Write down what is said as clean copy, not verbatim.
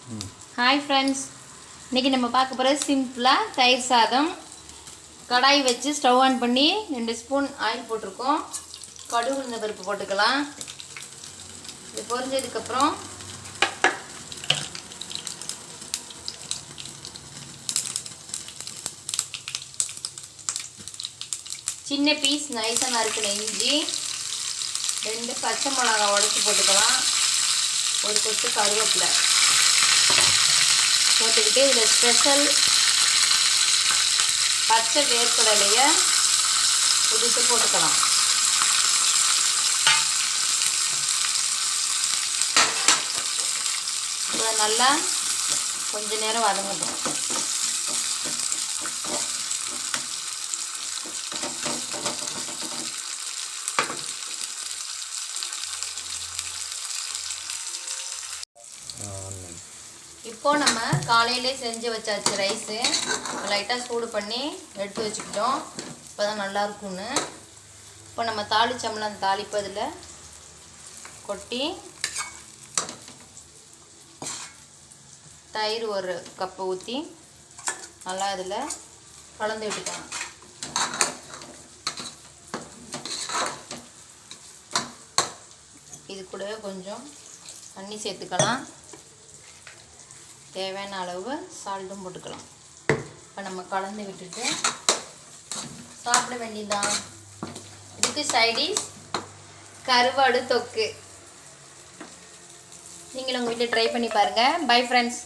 Hi friends, இன்றைக்கி நம்ம பார்க்க போகிறது சிம்பிளாக தயிர் சாதம். கடாய் வச்சு ஸ்டவ் ஆன் பண்ணி 2 ஸ்பூன் ஆயில் போட்டிருக்கோம். கடுகு உளுந்த பருப்பு போட்டுக்கலாம். இது பொரிஞ்சதுக்கப்புறம் சின்ன பீஸ் நைஸாக நறுக்கின இஞ்சி, 2 பச்சை மிளகாய் உடச்சி போட்டுக்கலாம். ஒரு கொத்து கருவேப்பிலை போட்டுக்கிட்டு இதில் ஸ்பெஷல் பச்சை வேர்க்கடலையை உதித்து போட்டுக்கலாம். இதை நல்லா கொஞ்ச நேரம் வதங்கட்டும். இப்போது நம்ம காலையிலே செஞ்சு வச்சாச்சு ரைஸு. லைட்டாக சூடு பண்ணி எடுத்து வச்சுக்கிட்டோம். இப்போ தான் நல்லாயிருக்குன்னு. இப்போ நம்ம தாளிச்சோம்ல, அந்த தாளிப்பு அதில் கொட்டி தயிர் 1 கப்பு ஊற்றி நல்லா அதில் கலந்து விட்டுக்கலாம். இது கூடவே கொஞ்சம் தண்ணி சேர்த்துக்கலாம். தேவையான அளவு சால்ட்டும் போட்டுக்கலாம். இப்போ நம்ம கலந்து விட்டுட்டு சாப்பிட வேண்டியதுதான். இதுக்கு சைடிஷ் கருவாடு தொக்கு. நீங்களும் உங்கள் வீட்டில் ட்ரை பண்ணி பாருங்கள். Bye friends.